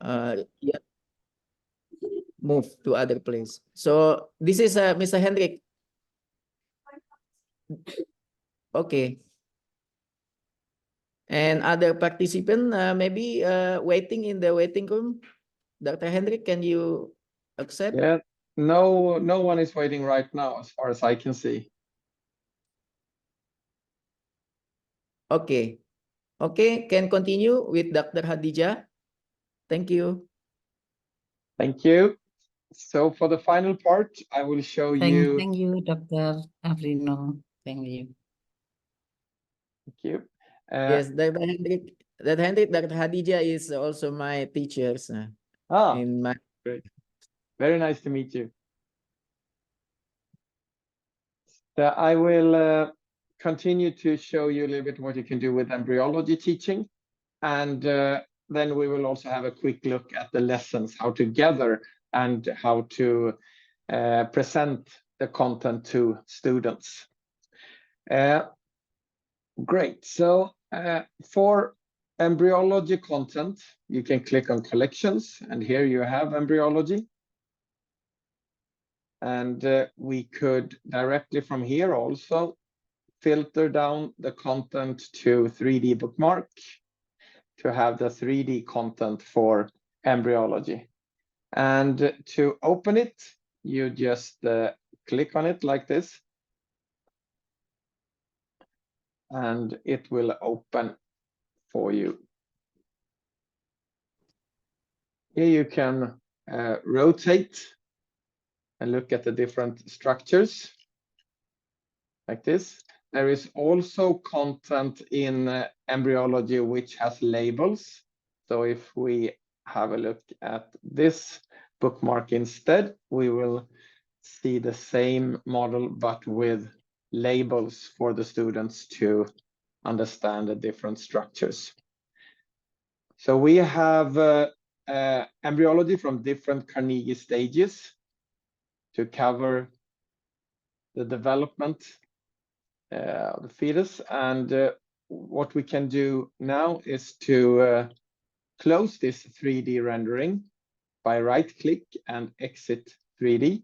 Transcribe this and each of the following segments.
yeah, move to other place. So this is Mr. Henrik. Okay. And other participant maybe waiting in the waiting room. Dr. Henrik, can you accept? Yeah, no one is waiting right now as far as I can see. Okay. Okay, can continue with Dr. Hadija. Thank you. Thank you. So for the final part, I will show you. Thank you, Dr. Afrino. Thank you. Thank you. Yes, Dr. Henrik, Dr. Hadija is also my teachers in my. Great. Very nice to meet you. So I will continue to show you a little bit what you can do with embryology teaching. And then we will also have a quick look at the lessons, how to gather and how to present the content to students. Great. So for embryology content, you can click on collections, and here you have embryology. And we could directly from here also filter down the content to 3D bookmark to have the 3D content for embryology. And to open it, you just click on it like this. And it will open for you. Here you can rotate and look at the different structures like this. There is also content in embryology which has labels. So if we have a look at this bookmark instead, we will see the same model but with labels for the students to understand the different structures. So we have embryology from different Carnegie stages to cover the development of the fetus. And what we can do now is to close this 3D rendering by right-click and exit 3D.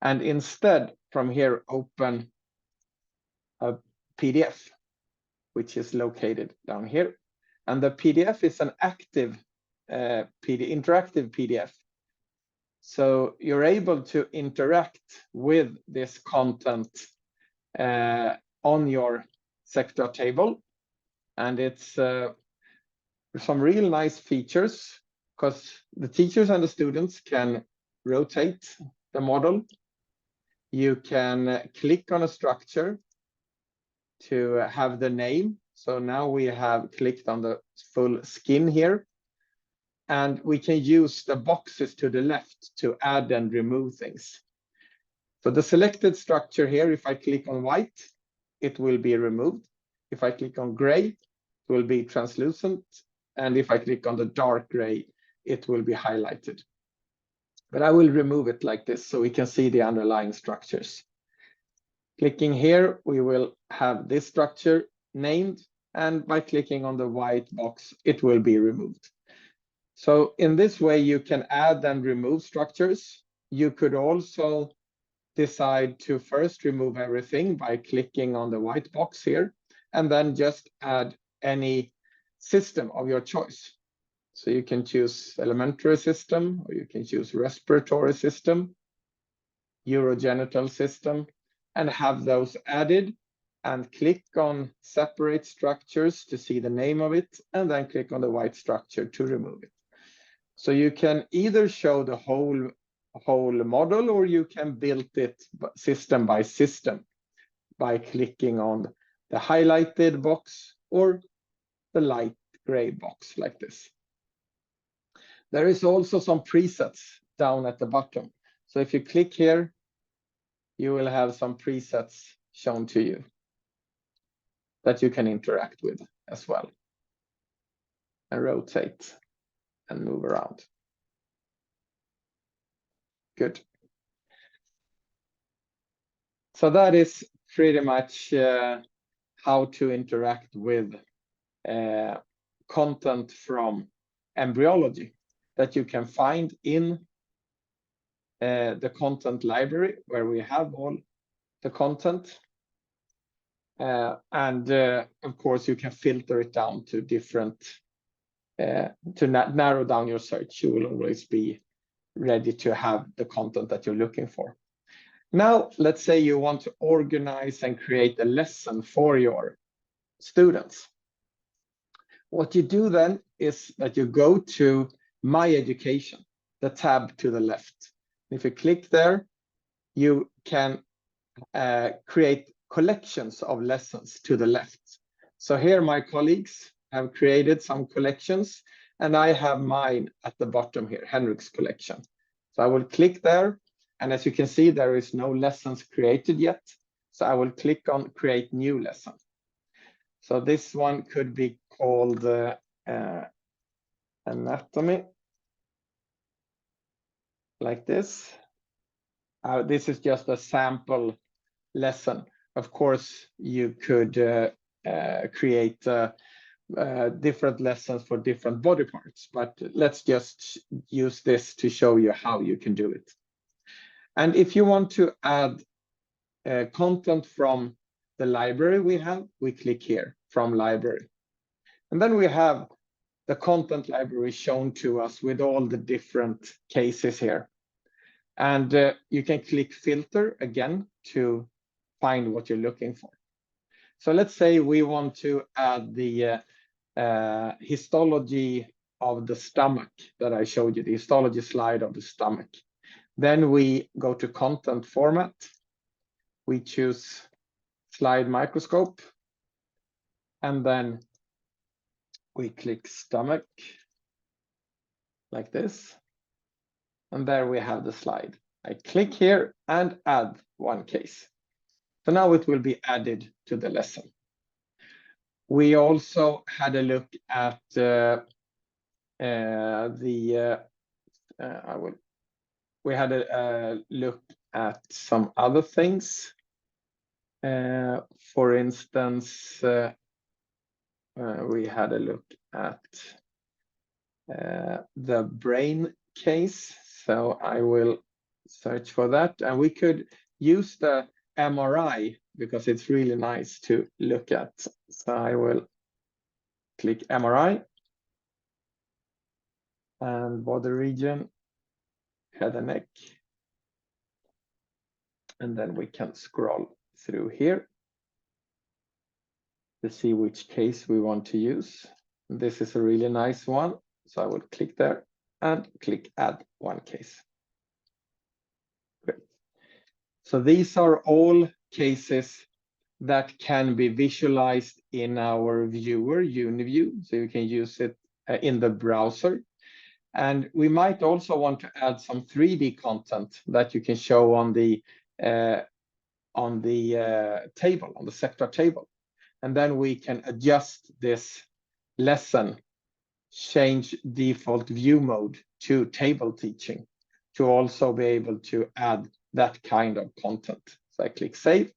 And instead, from here, open a PDF, which is located down here. And the PDF is an active interactive PDF. So you're able to interact with this content on your Sectra table. And it's some real nice features because the teachers and the students can rotate the model. You can click on a structure to have the name. So now we have clicked on the full skin here. And we can use the boxes to the left to add and remove things. So the selected structure here, if I click on white, it will be removed. If I click on gray, it will be translucent. And if I click on the dark gray, it will be highlighted. But I will remove it like this so we can see the underlying structures. Clicking here, we will have this structure named. And by clicking on the white box, it will be removed. So in this way, you can add and remove structures. You could also decide to first remove everything by clicking on the white box here, and then just add any system of your choice. So you can choose elementary system, or you can choose respiratory system, urogenital system, and have those added, and click on separate structures to see the name of it, and then click on the white structure to remove it. So you can either show the whole model, or you can build it system by system by clicking on the highlighted box or the light gray box like this. There is also some presets down at the bottom. So if you click here, you will have some presets shown to you that you can interact with as well and rotate and move around. Good. So that is pretty much how to interact with content from embryology that you can find in the content library, where we have all the content. Of course, you can filter it down to different, to narrow down your search. You will always be ready to have the content that you're looking for. Now, let's say you want to organize and create a lesson for your students. What you do then is that you go to My Education, the tab to the left. If you click there, you can create collections of lessons to the left. So here my colleagues have created some collections, and I have mine at the bottom here, Henrik's collection. So I will click there, and as you can see, there is no lessons created yet. So I will click on Create New Lesson. So this one could be called Anatomy, like this. This is just a sample lesson. Of course, you could create different lessons for different body parts, but let's just use this to show you how you can do it. And if you want to add content from the library we click here, From Library. And then we have the content library shown to us with all the different cases here. And you can click Filter again to find what you're looking for. So let's say we want to add the histology of the stomach that I showed you, the histology slide of the stomach. Then we go to Content Format. We choose Slide Microscope. And then we click Stomach, like this. And there we have the slide. I click here and add one case. So now it will be added to the lesson. We also had a look at we had a look at some other things. For instance, we had a look at the brain case. So I will search for that, and we could use the MRI because it's really nice to look at. So I will click MRI and body region, head and neck. And then we can scroll through here to see which case we want to use. This is a really nice one. So I will click there and click Add One Case. Great. So these are all cases that can be visualized in our viewer, UniView. So you can use it in the browser. And we might also want to add some 3D content that you can show on the table, on the Sectra table. And then we can adjust this lesson, change default view mode to table teaching to also be able to add that kind of content. So I click Save.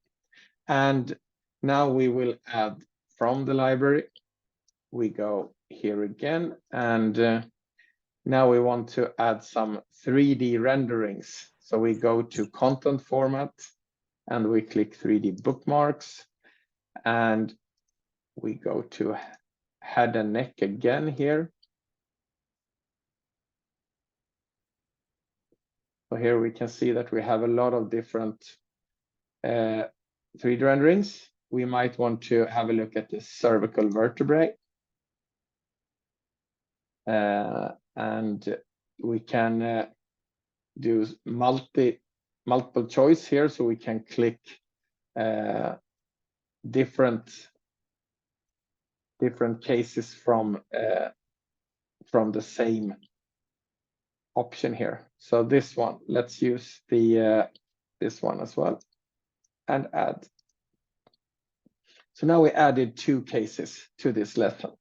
And now we will add from the library. We go here again, and now we want to add some 3D renderings. So we go to Content Format, and we click 3D Bookmarks, and we go to Head and Neck again here. So here we can see that we have a lot of different 3D renderings. We might want to have a look at the cervical vertebrae. And we can do multiple choice here, so we can click different cases from the same option here. So this one, let's use this one as well and add. So now we added 2 cases to this lesson.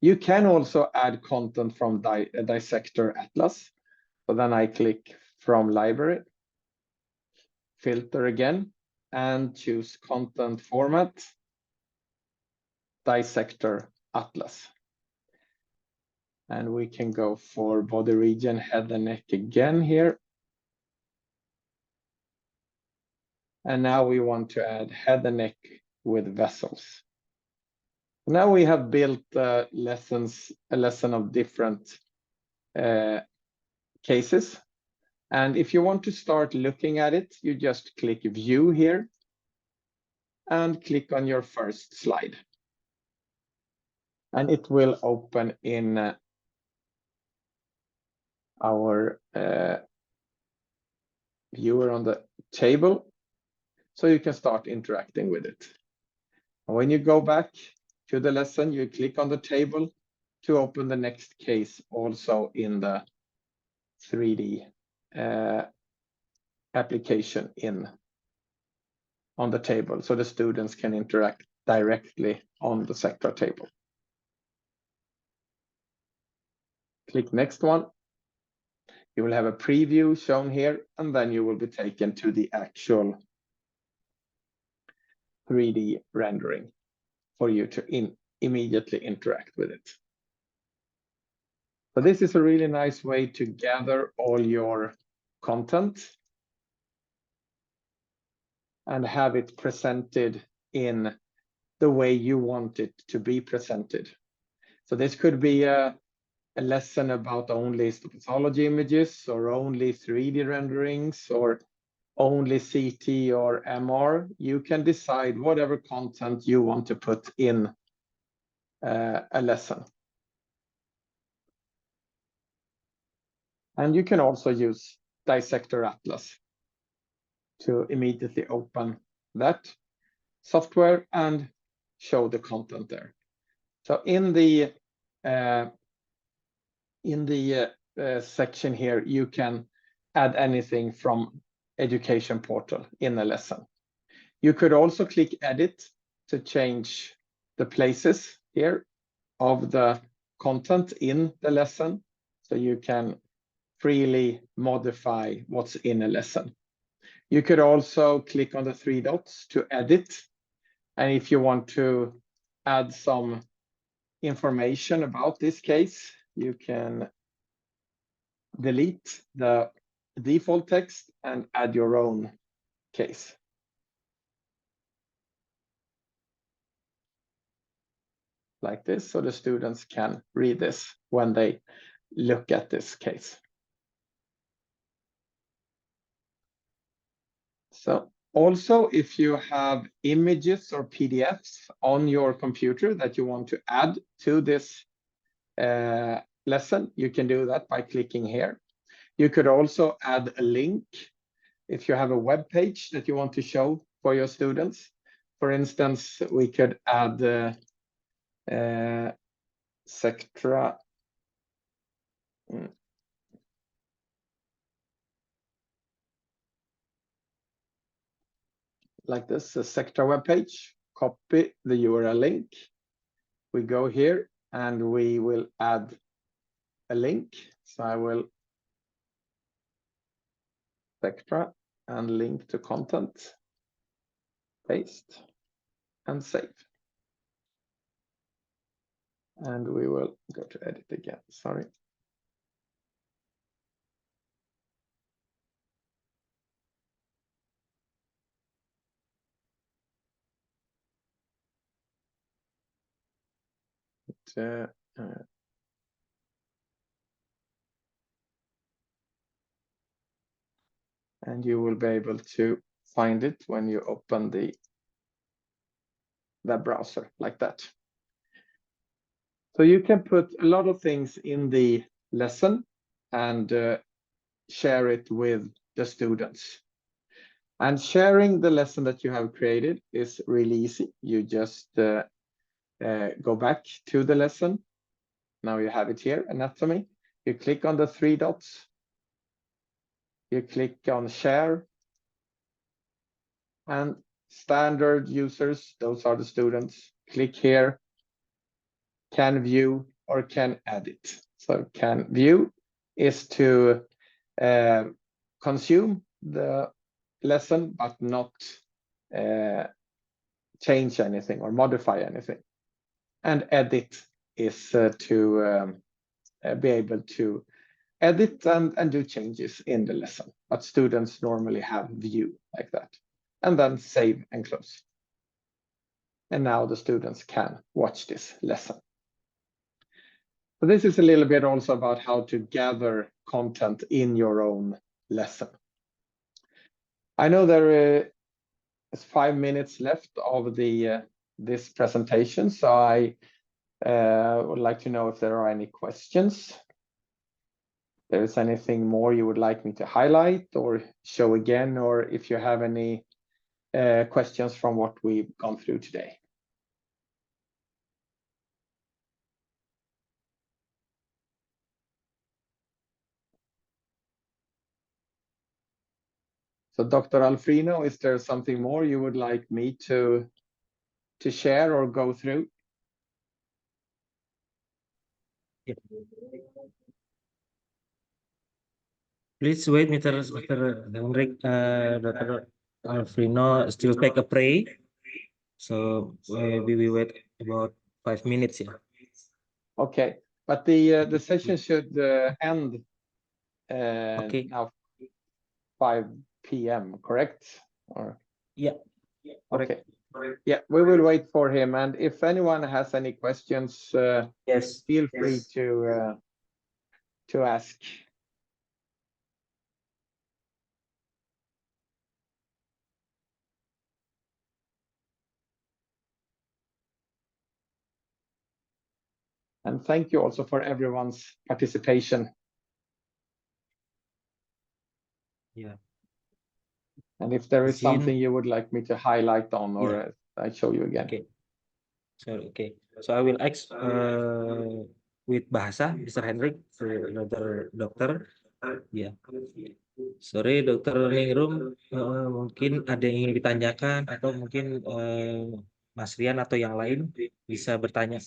You can also add content from Dissector Atlas. So then I click From Library, Filter again, and choose Content Format, Dissector Atlas. And we can go for body region, head and neck again here. And now we want to add head and neck with vessels. Now we have built a lesson of different cases. And if you want to start looking at it, you just click view here and click on your first slide. And it will open in our viewer on the table, so you can start interacting with it. And when you go back to the lesson, you click on the table to open the next case also in the 3D application on the table, so the students can interact directly on the Sectra table. Click next one. You will have a preview shown here, and then you will be taken to the actual 3D rendering for you to immediately interact with it. So this is a really nice way to gather all your content and have it presented in the way you want it to be presented. So this could be a lesson about only histopathology images, or only 3D renderings, or only CT or MR. You can decide whatever content you want to put in a lesson. And you can also use Dissector Atlas to immediately open that software and show the content there. So in the section here, you can add anything from Education Portal in a lesson. You could also click edit to change the places here of the content in the lesson, so you can freely modify what's in a lesson. You could also click on the 3 dots to edit, and if you want to add some information about this case, you can delete the default text and add your own case. Like this, so the students can read this when they look at this case. So also, if you have images or PDFs on your computer that you want to add to this lesson, you can do that by clicking here. You could also add a link if you have a web page that you want to show for your students. For instance, we could add Sectra like this, a Sectra web page, copy the URL link. We go here and we will add a link. So I will Sectra and link to content, paste and save. And we will go to edit again, sorry. And you will be able to find it when you open the web browser like that. So you can put a lot of things in the lesson and share it with the students. And sharing the lesson that you have created is really easy. You just go back to the lesson. Now you have it here, anatomy. You click on the 3 dots. You click on share. And standard users, those are the students, click here, can view or can edit. So can view is to consume the lesson, but not change anything or modify anything. And edit is to be able to edit and do changes in the lesson. But students normally have view like that, and then save and close. And now the students can watch this lesson. So this is a little bit also about how to gather content in your own lesson. I know there is 5 minutes left of this presentation, so I would like to know if there are any questions. There is anything more you would like me to highlight or show again, or if you have any questions from what we've gone through today. So Dr. Alfrino, is there something more you would like me to share or go through? Yeah. Please wait, Mr. Henrik, Dr. Alfrino still take a pray. So we will wait about 5 minutes. Yeah. Okay, but the session should end Okay. now 5 p.m. correct? Or Yeah. okay. Yeah, we will wait for him, and if anyone has any questions, Yes. feel free to ask. And thank you also for everyone's participation. Yeah. And if there is Izin. something you would like me to highlight on, or I show you again. Okay. Okay. So I will ask with bahasa, Mr. Henrik, another doctor. Ya. Sorry, Dokter Ningrum, mungkin ada yang ingin ditanyakan atau mungkin Mas Rian atau yang lain bisa bertanya.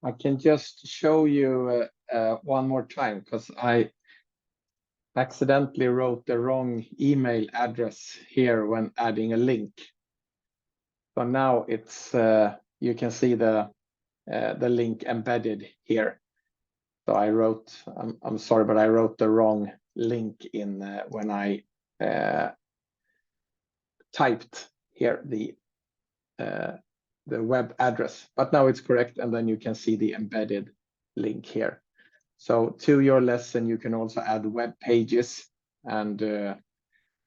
I can just show you one more time because I accidentally wrote the wrong email address here when adding a link. So now it's you can see the link embedded here. So I wrote, I'm sorry, but I wrote the wrong link in when I typed here the web address, but now it's correct, and then you can see the embedded link here. So to your lesson, you can also add web pages and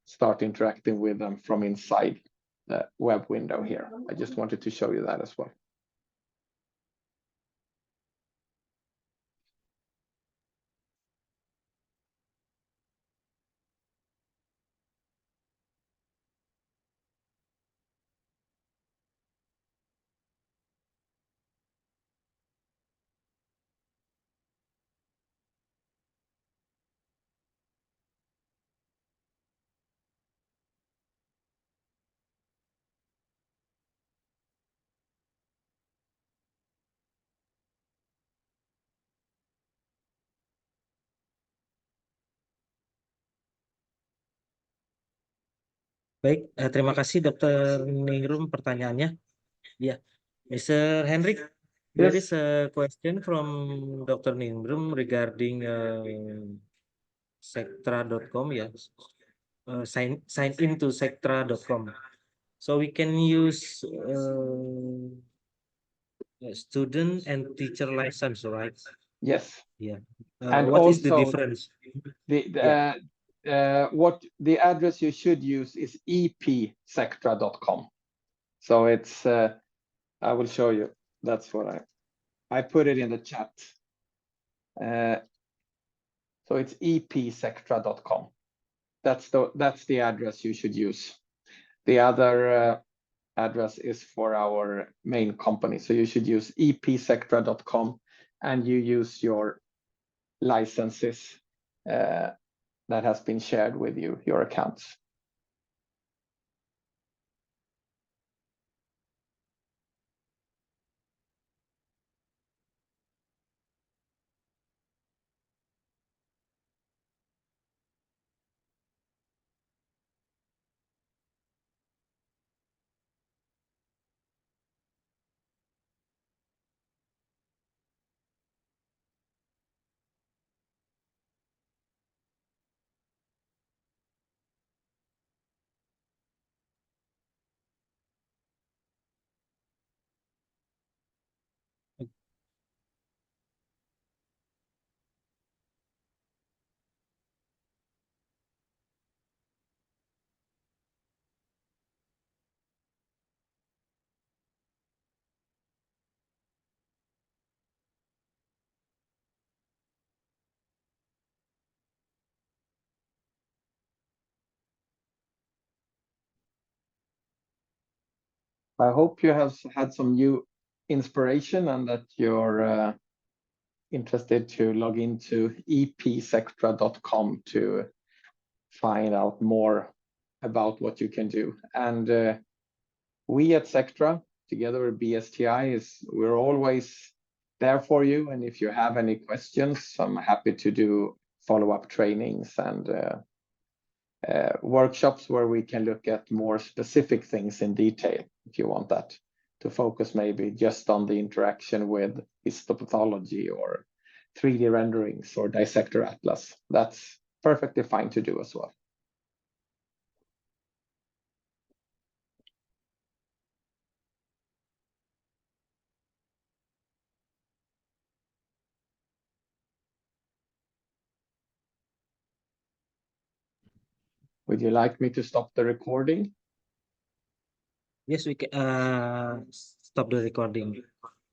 start interacting with them from inside the web window here. I just wanted to show you that as well. Baik, terima kasih Dr. Ningrum pertanyaannya. Ya, Mr. Henrik, there Yes. is a question from Dr. Ningrum regarding Sectra.com. Yes, sign into Sectra.com. So we can use student and teacher license, right? Yes. Yeah. And What is the also difference? the what the address you should use is epsectra.com. So it's I will show you. That's what I put it in the chat. So it's epsectra.com. That's the address you should use. The other address is for our main company. So you should use epsectra.com and you use your licenses that has been shared with you, your accounts. I hope you have had some new inspiration and that you're interested to log into epsectra.com to find out more about what you can do. And we at Sectra, together with BSTI, we're always there for you. And if you have any questions, I'm happy to do follow-up trainings and workshops where we can look at more specific things in detail, if you want that, to focus maybe just on the interaction with histopathology or 3D renderings or dissector atlas. That's perfectly fine to do as well. Would you like me to stop the recording? Yes, we can stop the recording.